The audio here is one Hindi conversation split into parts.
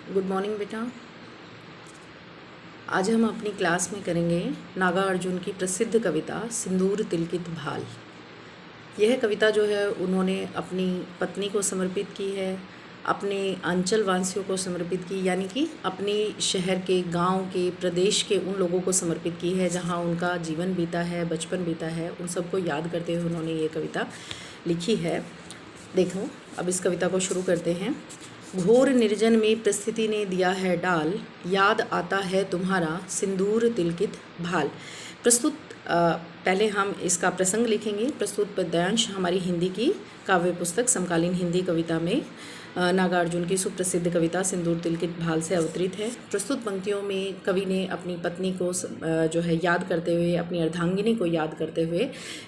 गुड मॉर्निंग बेटा। आज हम अपनी क्लास में करेंगे नागार्जुन की प्रसिद्ध कविता सिंदूर तिलकित भाल। यह कविता जो है उन्होंने अपनी पत्नी को समर्पित की है, अपने अंचल वासियों को समर्पित की, यानी कि अपने शहर के, गांव के, प्रदेश के उन लोगों को समर्पित की है जहां उनका जीवन बीता है, बचपन बीता है। उन सबको याद करते हुए उन्होंने ये कविता लिखी है। देखो, अब इस कविता को शुरू करते हैं। घोर निर्जन में परिस्थिति ने दिया है डाल, याद आता है तुम्हारा सिंदूर तिलकित भाल। प्रस्तुत पहले हम इसका प्रसंग लिखेंगे। प्रस्तुत पद्यांश हमारी हिंदी की काव्य पुस्तक समकालीन हिंदी कविता में नागार्जुन की सुप्रसिद्ध कविता सिंदूर तिलकित भाल से अवतरित है। प्रस्तुत पंक्तियों में कवि ने अपनी पत्नी को जो है याद करते हुए, अपनी अर्धांगिनी को याद करते हुए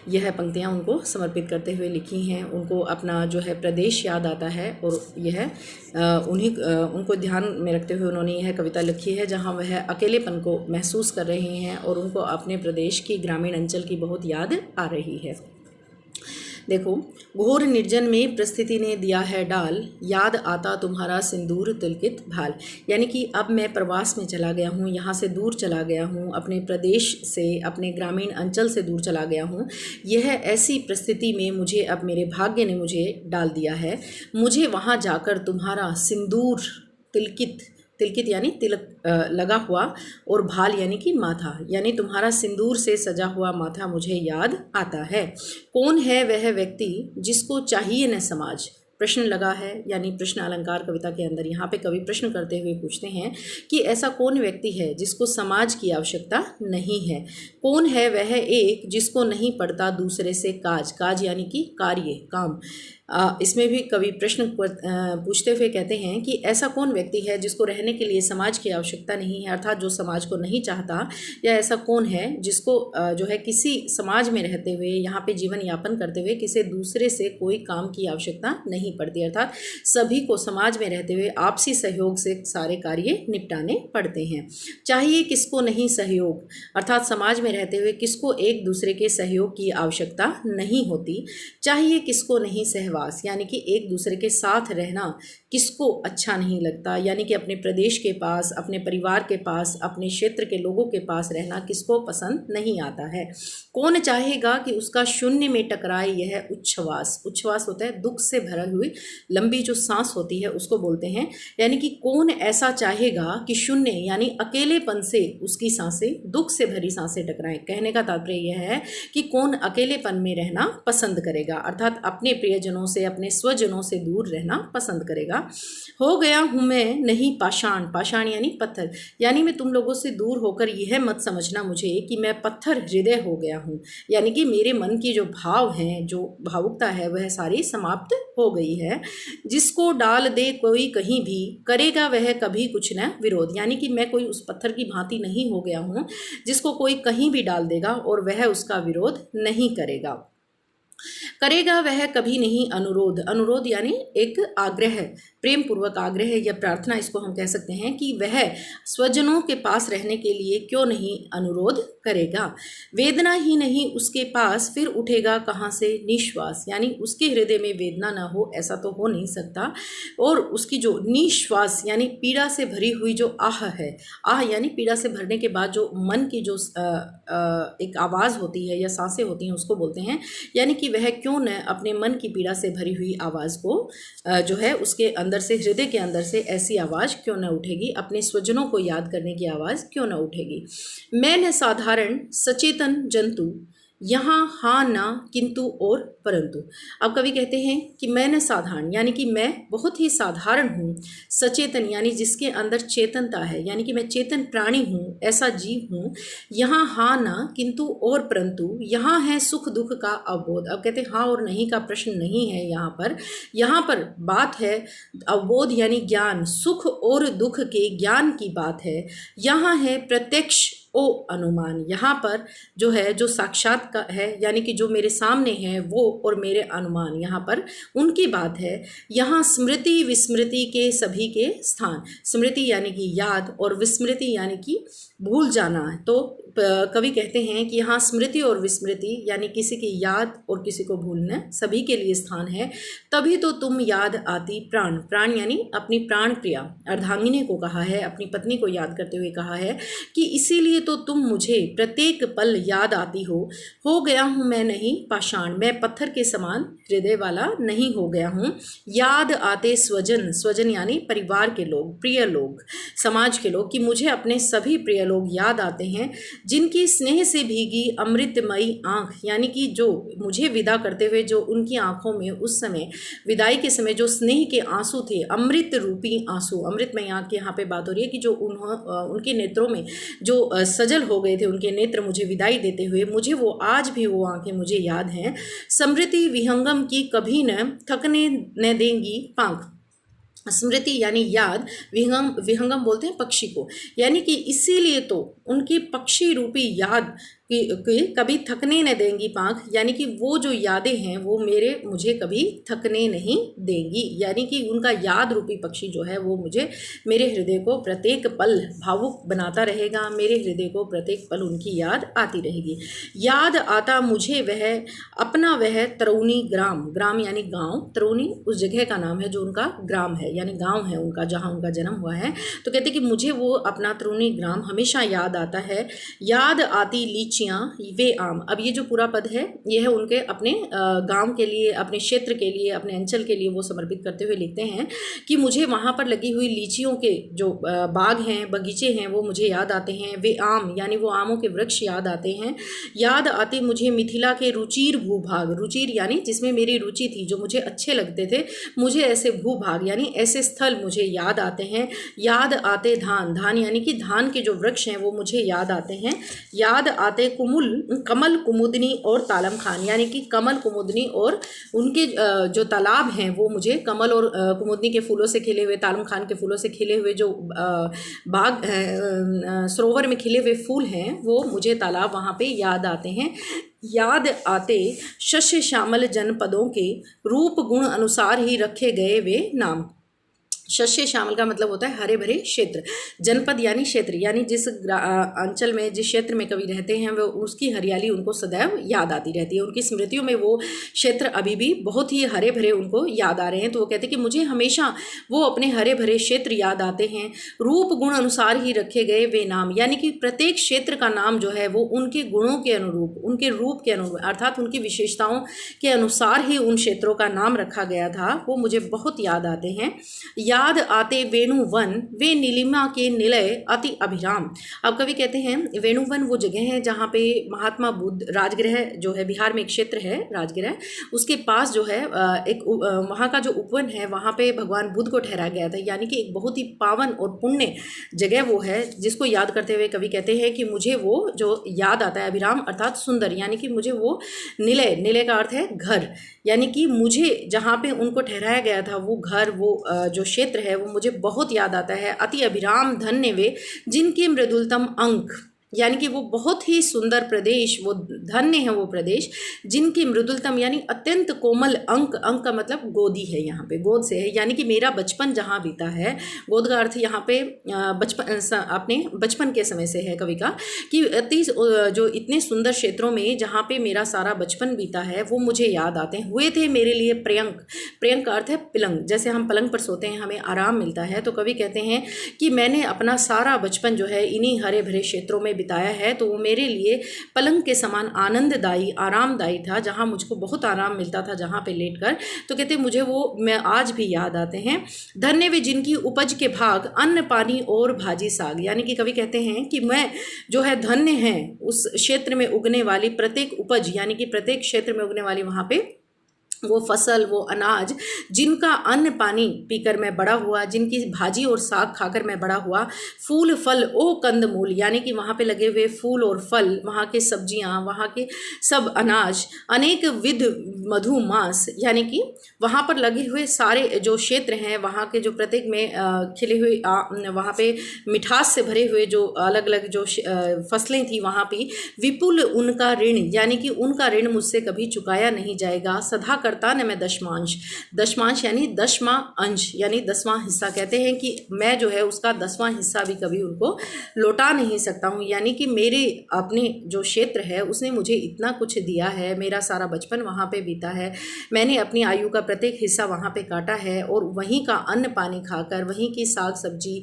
यह पंक्तियां उनको समर्पित करते हुए लिखी हैं। उनको अपना जो है प्रदेश याद आता है और यह उनको ध्यान में रखते हुए उन्होंने यह कविता लिखी है जहां वह अकेलेपन को महसूस कर रहे हैं और उनको अपने प्रदेश की, ग्रामीण अंचल की बहुत याद आ रही है। देखो, घोर निर्जन में परिस्थिति ने दिया है डाल, याद आता तुम्हारा सिंदूर तिलकित भाल। यानी कि अब मैं प्रवास में चला गया हूँ, यहाँ से दूर चला गया हूँ, अपने प्रदेश से, अपने ग्रामीण अंचल से दूर चला गया हूँ। यह ऐसी परिस्थिति में मुझे अब मेरे भाग्य ने मुझे डाल दिया है। मुझे वहाँ जाकर तुम्हारा सिंदूर तिलकित, तिलकित यानी तिलक लगा हुआ, और भाल यानी कि माथा, यानी तुम्हारा सिंदूर से सजा हुआ माथा मुझे याद आता है। कौन है वह व्यक्ति जिसको चाहिए न समाज? प्रश्न लगा है, यानी प्रश्न अलंकार कविता के अंदर यहाँ पे कवि प्रश्न करते हुए पूछते हैं कि ऐसा कौन व्यक्ति है जिसको समाज की आवश्यकता नहीं है। कौन है वह एक जिसको नहीं पड़ता दूसरे से काज? काज यानी कि कार्य, काम। इसमें भी कवि प्रश्न पूछते हुए कहते हैं कि ऐसा कौन व्यक्ति है जिसको रहने के लिए समाज की आवश्यकता नहीं है, अर्थात जो समाज को नहीं चाहता, या ऐसा कौन है जिसको जो है किसी समाज में रहते हुए, यहाँ पे जीवन यापन करते हुए किसी दूसरे से कोई काम की आवश्यकता नहीं पड़ती, अर्थात सभी को समाज में रहते हुए आपसी सहयोग से सारे कार्य निपटाने पड़ते हैं। चाहिए किसको नहीं सहयोग, अर्थात समाज में रहते हुए किसको एक दूसरे के सहयोग की आवश्यकता नहीं होती। चाहिए किसको नहीं सहवास, यानी कि एक दूसरे के साथ रहना किसको अच्छा नहीं लगता, यानी कि अपने प्रदेश के पास, अपने परिवार के पास, अपने क्षेत्र के लोगों के पास रहना किसको पसंद नहीं आता है। कौन चाहेगा कि उसका शून्य में टकराए यह उच्छ्वास? उच्छ्वास होता है दुख से भरी हुई लंबी जो सांस होती है उसको बोलते हैं। यानी कि कौन ऐसा चाहेगा कि शून्य यानी अकेलेपन से उसकी सांसें, दुख से भरी सांसें टकराएं। कहने का तात्पर्य यह है कि कौन अकेलेपन में रहना पसंद करेगा, अर्थात अपने प्रियजनों से, अपने स्वजनों से दूर रहना पसंद करेगा। हो गया हूं मैं नहीं पाषाण, पाषाण यानी पत्थर, यानी मैं तुम लोगों से दूर होकर यह मत समझना मुझे कि मैं पत्थर हृदय हो गया हूं, यानी कि मेरे मन की जो भाव हैं, जो भावुकता है, वह सारी समाप्त हो गई है। जिसको डाल दे कोई कहीं भी, करेगा वह कभी कुछ न विरोध, यानी कि मैं कोई उस पत्थर की भांति नहीं हो गया हूं जिसको कोई कहीं भी डाल देगा और वह उसका विरोध नहीं करेगा। करेगा वह कभी नहीं अनुरोध, अनुरोध यानी एक आग्रह, प्रेम पूर्वक आग्रह या प्रार्थना, इसको हम कह सकते हैं कि वह स्वजनों के पास रहने के लिए क्यों नहीं अनुरोध करेगा। वेदना ही नहीं उसके पास, फिर उठेगा कहाँ से निश्वास, यानी उसके हृदय में वेदना ना हो ऐसा तो हो नहीं सकता। और उसकी जो निश्वास यानी पीड़ा से भरी हुई जो आह है, आह यानी पीड़ा से भरने के बाद जो मन की जो एक आवाज़ होती है या सांसें होती हैं उसको बोलते हैं। यानी कि वह क्यों न अपने मन की पीड़ा से भरी हुई आवाज़ को जो है उसके अंदर से, हृदय के अंदर से ऐसी आवाज़ क्यों न उठेगी, अपने स्वजनों को याद करने की आवाज़ क्यों न उठेगी। मैं न साधारण सचेतन जंतु, यहाँ हाँ ना किंतु और परंतु। अब कवि कहते हैं कि मैं न साधारण, यानी कि मैं बहुत ही साधारण हूँ, सचेतन यानी जिसके अंदर चेतनता है, यानी कि मैं चेतन प्राणी हूँ, ऐसा जीव हूँ। यहाँ हाँ ना किंतु और परंतु, यहाँ है सुख दुख का अवबोध। अब कहते हैं हाँ और नहीं का प्रश्न नहीं है यहाँ पर बात है अवबोध यानी ज्ञान, सुख और दुख के ज्ञान की बात है। यहाँ है प्रत्यक्ष ओ अनुमान, यहाँ पर जो है जो साक्षात का है, यानी कि जो मेरे सामने है वो, और मेरे अनुमान यहाँ पर उनकी बात है। यहाँ स्मृति विस्मृति के सभी के स्थान, स्मृति यानी कि याद और विस्मृति यानी कि भूल जाना है, तो कवि कहते हैं कि यहाँ स्मृति और विस्मृति यानी किसी की याद और किसी को भूलना सभी के लिए स्थान है। तभी तो तुम याद आती प्राण, प्राण यानी अपनी प्राण प्रिया अर्धांगिनी को कहा है, अपनी पत्नी को याद करते हुए कहा है कि इसीलिए तो तुम मुझे प्रत्येक पल याद आती हो गया हूँ मैं नहीं पाषाण, मैं पत्थर के समान हृदय वाला नहीं हो गया हूँ। याद आते स्वजन, स्वजन यानी परिवार के लोग, प्रिय लोग, समाज के लोग, कि मुझे अपने सभी प्रिय लोग याद आते हैं, जिनकी स्नेह से भीगी अमृतमयी आंख, यानी कि जो मुझे विदा करते हुए जो उनकी आंखों में उस समय विदाई के समय जो स्नेह के आंसू थे, अमृत रूपी आंसू, अमृतमयी आंख की यहाँ पे बात हो रही है कि जो उनके नेत्रों में जो सजल हो गए थे उनके नेत्र मुझे विदाई देते हुए, मुझे वो आज भी वो आंखें मुझे याद हैं। स्मृति विहंगम की कभी न थकने न देंगी पांख, स्मृति यानी याद, विहंगम, विहंगम बोलते हैं पक्षी को, यानी कि इसीलिए तो उनकी पक्षी रूपी याद कि कभी थकने न देंगी पाँख, यानी कि वो जो यादें हैं वो मुझे कभी थकने नहीं देंगी, यानी कि उनका याद रूपी पक्षी जो है वो मुझे मेरे हृदय को प्रत्येक पल भावुक बनाता रहेगा, मेरे हृदय को प्रत्येक पल उनकी याद आती रहेगी। याद आता मुझे वह अपना वह तरुणी ग्राम, ग्राम यानी गाँव, तरुणी उस जगह का नाम है जो उनका ग्राम है यानी गाँव है उनका जहाँ उनका जन्म हुआ है। तो कहते कि मुझे वो अपना तरुणी ग्राम हमेशा याद आता है। याद आती लीची वे आम, अब ये जो पूरा पद है ये है उनके अपने गांव के लिए, अपने क्षेत्र के लिए, अपने अंचल के लिए वो समर्पित करते हुए लिखते हैं कि मुझे वहाँ पर लगी हुई लीचियों के जो बाग हैं, बगीचे हैं, वो मुझे याद आते हैं। वे आम यानी वो आमों के वृक्ष याद आते हैं। याद आते मुझे मिथिला के रुचिर भूभाग, रुचिर यानी जिसमें मेरी रुचि थी, जो मुझे अच्छे लगते थे, मुझे ऐसे भूभाग यानी ऐसे स्थल मुझे याद आते हैं। याद आते धान, धान यानी कि धान के जो वृक्ष हैं वो मुझे याद आते हैं। याद आते कमल कुमुदनी और तालम खान, यानी कि कमल कुमुदनी और उनके जो तालाब हैं वो मुझे कमल और कुमुदनी के फूलों से खिले हुए, तालम खान के फूलों से खिले हुए जो बाग सरोवर में खिले हुए फूल हैं वो मुझे तालाब वहाँ पे याद आते हैं। याद आते शस्य श्यामल जनपदों के रूप गुण अनुसार ही रखे गए वे नाम। शस्य श्यामल का मतलब होता है हरे भरे क्षेत्र, जनपद यानी क्षेत्र, यानी जिस अंचल में, जिस क्षेत्र में कवि रहते हैं वो उसकी हरियाली उनको सदैव याद आती रहती है, उनकी स्मृतियों में वो क्षेत्र अभी भी बहुत ही हरे भरे उनको याद आ रहे हैं। तो वो कहते हैं कि मुझे हमेशा वो अपने हरे भरे क्षेत्र याद आते हैं। रूप गुण अनुसार ही रखे गए वे नाम, यानी कि प्रत्येक क्षेत्र का नाम जो है वो उनके गुणों के अनुरूप, उनके रूप के अनुरूप, अर्थात उनकी विशेषताओं के अनुसार ही उन क्षेत्रों का नाम रखा गया था, वो मुझे बहुत याद आते हैं। याद आते वेणुवन वे नीलिमा के निलय अति अभिराम। अब कवि कहते हैं वेणुवन वो जगह है जहाँ पे महात्मा बुद्ध, राजगृह जो है बिहार में एक क्षेत्र है राजगृह, उसके पास जो है एक वहाँ का जो उपवन है वहाँ पे भगवान बुद्ध को ठहराया गया था, यानी कि एक बहुत ही पावन और पुण्य जगह वो है, जिसको याद करते हुए कवि कहते हैं कि मुझे वो जो याद आता है अभिराम अर्थात सुंदर, यानी कि मुझे वो निलय, निलय का अर्थ है घर, यानी कि मुझे जहाँ पे उनको ठहराया गया था वो घर, वो जो क्षेत्र है वो मुझे बहुत याद आता है। अति अभिराम धन्य वे जिनके मृदुलतम अंक, यानी कि वो बहुत ही सुंदर प्रदेश, वो धन्य है वो प्रदेश जिनकी मृदुलतम यानी अत्यंत कोमल अंक, अंक का मतलब गोदी है, यहाँ पे गोद से है, यानी कि मेरा बचपन जहाँ बीता है, गोद का अर्थ यहाँ पे बचपन, अपने बचपन के समय से है कवि का, कि अति जो इतने सुंदर क्षेत्रों में जहाँ पे मेरा सारा बचपन बीता है वो मुझे याद आते हैं। हुए थे मेरे लिए प्रियंक, प्रियंक का अर्थ है पलंग, जैसे हम पलंग पर सोते हैं हमें आराम मिलता है, तो कवि कहते हैं कि मैंने अपना सारा बचपन जो है इन्हीं हरे भरे क्षेत्रों में बिताया है, तो वो मेरे लिए पलंग के समान आनंददायी, आरामदायी था, जहाँ मुझको बहुत आराम मिलता था जहाँ पे लेटकर। तो कहते मुझे वो मैं आज भी याद आते हैं। धन्य वे जिनकी उपज के भाग अन्न पानी और भाजी साग, यानी कि कवि कहते हैं कि मैं जो है धन्य है उस क्षेत्र में उगने वाली प्रत्येक उपज, यानी कि प्रत्येक क्षेत्र में उगने वाली वहाँ पे वो फसल, वो अनाज जिनका अन्न पानी पीकर मैं बड़ा हुआ, जिनकी भाजी और साग खाकर मैं बड़ा हुआ। फूल फल ओ कंदमूल, यानी कि वहाँ पे लगे हुए फूल और फल, वहाँ के सब्जियाँ, वहाँ के सब अनाज, अनेक विध मधु मांस, यानी कि वहाँ पर लगे हुए सारे जो क्षेत्र हैं वहाँ के जो प्रत्येक में खिले हुए वहाँ पे मिठास से भरे हुए जो अलग अलग जो फसलें थी वहाँ पे विपुल उनका ऋण, यानी कि उनका ऋण मुझसे कभी चुकाया नहीं जाएगा। सदा करता न मैं दशमांश। दशमांश यानी 10वां अंश यानी 10वां हिस्सा। कहते हैं कि मैं जो है उसका 10वां हिस्सा भी कभी उनको लौटा नहीं सकता हूँ। यानी कि मेरे अपने जो क्षेत्र है उसने मुझे इतना कुछ दिया है, मेरा सारा बचपन वहाँ पे बीता है, मैंने अपनी आयु का प्रत्येक हिस्सा वहाँ पे काटा है और वहीं का अन्न पानी खाकर, वहीं की साग सब्जी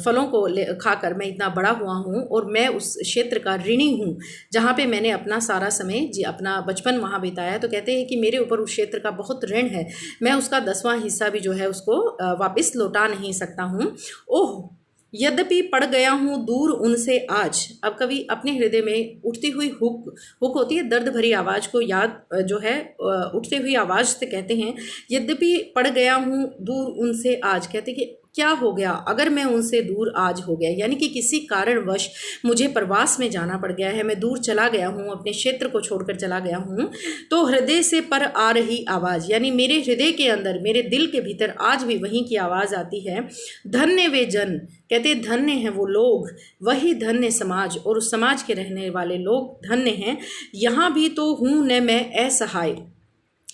फलों को खाकर मैं इतना बड़ा हुआ हूँ और मैं उस क्षेत्र का ऋणी हूँ जहाँ पे मैंने अपना सारा समय अपना बचपन वहाँ बिताया। तो कहते हैं कि मेरे ऊपर उस क्षेत्र का बहुत ऋण है, मैं उसका 10वां हिस्सा भी जो है उसको वापस लौटा नहीं सकता हूँ। ओह यद्यपि पड़ गया हूँ दूर उनसे आज। अब कवि अपने हृदय में उठती हुई हुक हुक होती है, दर्द भरी आवाज़ को याद जो है उठती हुई आवाज़ से कहते हैं यद्यपि पड़ गया हूँ दूर उनसे आज। कहते कि क्या हो गया अगर मैं उनसे दूर आज हो गया, यानी कि किसी कारणवश मुझे प्रवास में जाना पड़ गया है, मैं दूर चला गया हूँ, अपने क्षेत्र को छोड़कर चला गया हूँ। तो हृदय से पर आ रही आवाज़, यानी मेरे हृदय के अंदर, मेरे दिल के भीतर आज भी वहीं की आवाज़ आती है, धन्य वे जन। कहते धन्य हैं वो लोग, वही धन्य समाज, और उस समाज के रहने वाले लोग धन्य हैं। यहाँ भी तो हूँ न मैं असहाय।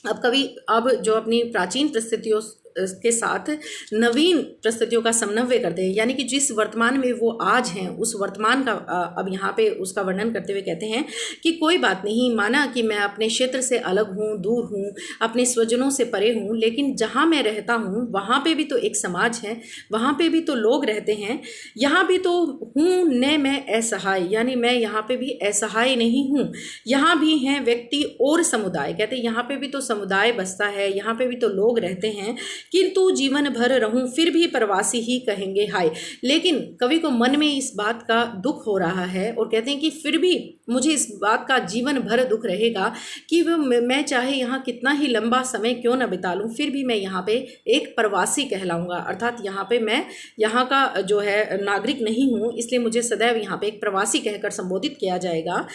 अब कवि अब जो अपनी प्राचीन परिस्थितियों के साथ नवीन परिस्थितियों का समन्वय करते हैं, यानी कि जिस वर्तमान में वो आज हैं उस वर्तमान का अब यहाँ पे उसका वर्णन करते हुए कहते हैं कि कोई बात नहीं, माना कि मैं अपने क्षेत्र से अलग हूँ, दूर हूँ, अपने स्वजनों से परे हूँ, लेकिन जहाँ मैं रहता हूँ वहाँ पे भी तो एक समाज है, वहाँ पे भी तो लोग रहते हैं, यहाँ भी तो हूँ न मैं असहाय, यानी मैं यहाँ पे भी असहाय नहीं हूँ, यहाँ भी हैं व्यक्ति और समुदाय। कहते यहाँ पे भी तो समुदाय बसता है, यहाँ पे भी तो लोग रहते हैं, किंतु जीवन भर रहूं फिर भी प्रवासी ही कहेंगे हाय। लेकिन कवि को मन में इस बात का दुख हो रहा है और कहते हैं कि फिर भी मुझे इस बात का जीवन भर दुख रहेगा कि मैं चाहे यहाँ कितना ही लंबा समय क्यों न बिता लूँ, फिर भी मैं यहाँ पे एक प्रवासी कहलाऊंगा, अर्थात यहाँ पे मैं यहाँ का जो है नागरिक नहीं हूँ, इसलिए मुझे सदैव यहाँ पे एक प्रवासी कहकर संबोधित किया जाएगा।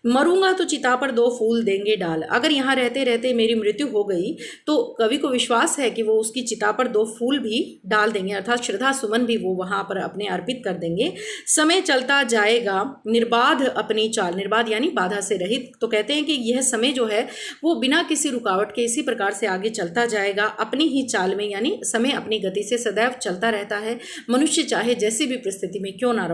मरूंगा तो चिता पर 2 फूल देंगे डाल। अगर यहाँ रहते रहते मेरी मृत्यु हो गई तो कवि को विश्वास है कि वो उसकी चिता पर 2 फूल भी डाल देंगे, अर्थात श्रद्धा सुमन भी वो वहाँ पर अपने अर्पित कर देंगे। समय चलता जाएगा निर्बाध अपनी चाल, निर्बाध यानी बाधा से रहित। तो कहते हैं कि यह समय जो है वो बिना किसी रुकावट के इसी प्रकार से आगे चलता जाएगा अपनी ही चाल में, यानी समय अपनी गति से सदैव चलता रहता है। मनुष्य चाहे जैसी भी परिस्थिति में क्यों ना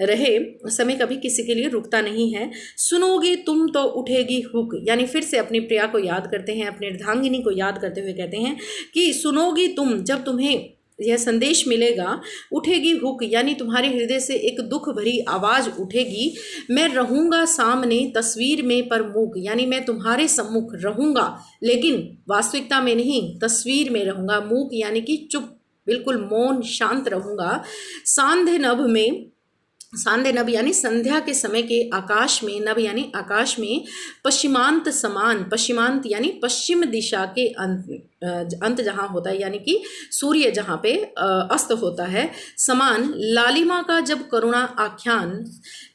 रहे, समय कभी किसी के लिए रुकता नहीं है। सुनोगी तुम तो उठेगी हुक, यानी फिर से अपनी प्रिया को याद करते हैं, अपनी अर्धांगिनी को याद करते हुए कहते हैं कि सुनोगी तुम, जब तुम्हें यह संदेश मिलेगा, उठेगी हुक, यानी तुम्हारे हृदय से एक दुख भरी आवाज़ उठेगी। मैं रहूँगा सामने तस्वीर में पर मूक, यानी मैं तुम्हारे सम्मुख रहूँगा लेकिन वास्तविकता में नहीं, तस्वीर में रहूँगा। मूक यानी कि चुप, बिल्कुल मौन शांत रहूँगा। सांध्य नभ में, सांध्य नभ यानी संध्या के समय के आकाश में, नभ यानी आकाश में, पश्चिमांत समान, पश्चिमांत यानी पश्चिम दिशा के अंत जहाँ होता है, यानी कि सूर्य जहाँ पे अस्त होता है, समान लालिमा का जब करुणा आख्यान।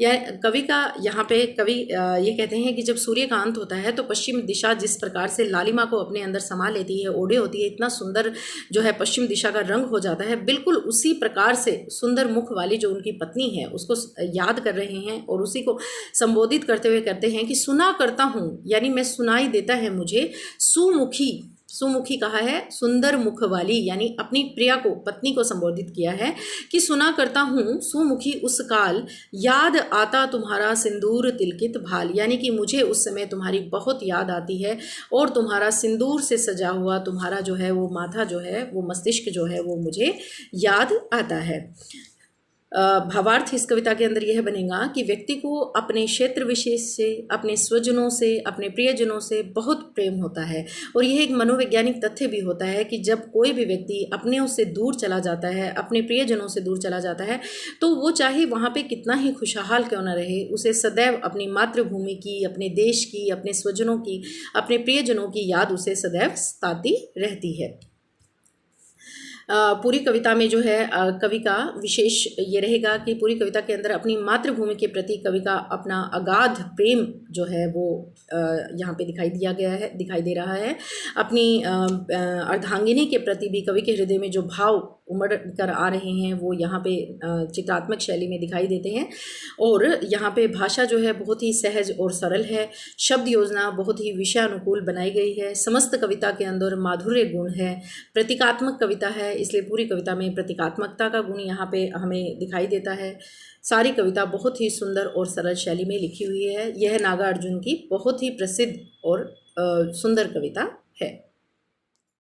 या कवि का यहाँ पे कवि ये कहते हैं कि जब सूर्य का अंत होता है तो पश्चिम दिशा जिस प्रकार से लालिमा को अपने अंदर समा लेती है, ओढ़े होती है, इतना सुंदर जो है पश्चिम दिशा का रंग हो जाता है, बिल्कुल उसी प्रकार से सुंदर मुख वाली जो उनकी पत्नी है उसको याद कर रहे हैं और उसी को संबोधित करते हुए कहते हैं कि सुना करता हूँ, यानी मैं सुनाई देता है मुझे, सुमुखी, सुमुखी कहा है सुंदर मुख वाली, यानी अपनी प्रिया को, पत्नी को संबोधित किया है कि सुना करता हूँ सुमुखी उस काल, याद आता तुम्हारा सिंदूर तिलकित भाल, यानी कि मुझे उस समय तुम्हारी बहुत याद आती है और तुम्हारा सिंदूर से सजा हुआ तुम्हारा जो है वो माथा जो है वो मस्तिष्क जो है वो मुझे याद आता है। भावार्थ इस कविता के अंदर यह बनेगा कि व्यक्ति को अपने क्षेत्र विशेष से, अपने स्वजनों से, अपने प्रियजनों से बहुत प्रेम होता है और यह एक मनोवैज्ञानिक तथ्य भी होता है कि जब कोई भी व्यक्ति अपने से दूर चला जाता है, अपने प्रियजनों से दूर चला जाता है, तो वो चाहे वहाँ पे कितना ही खुशहाल क्यों न रहे, उसे सदैव अपनी मातृभूमि की, अपने देश की, अपने स्वजनों की, अपने प्रियजनों की याद उसे सदैव सताती रहती है। पूरी कविता में जो है कवि का विशेष ये रहेगा कि पूरी कविता के अंदर अपनी मातृभूमि के प्रति कवि का अपना अगाध प्रेम जो है वो यहाँ पे दिखाई दे रहा है। अपनी अर्धांगिनी के प्रति भी कवि के हृदय में जो भाव उमड़ कर आ रहे हैं वो यहाँ पे चित्रात्मक शैली में दिखाई देते हैं। और यहाँ पे भाषा जो है बहुत ही सहज और सरल है, शब्द योजना बहुत ही विषयानुकूल बनाई गई है, समस्त कविता के अंदर माधुर्य गुण है, प्रतीकात्मक कविता है, इसलिए पूरी कविता में प्रतीकात्मकता का गुण यहाँ पे हमें दिखाई देता है। सारी कविता बहुत ही सुंदर और सरल शैली में लिखी हुई है। यह नागार्जुन की बहुत ही प्रसिद्ध और सुंदर कविता है।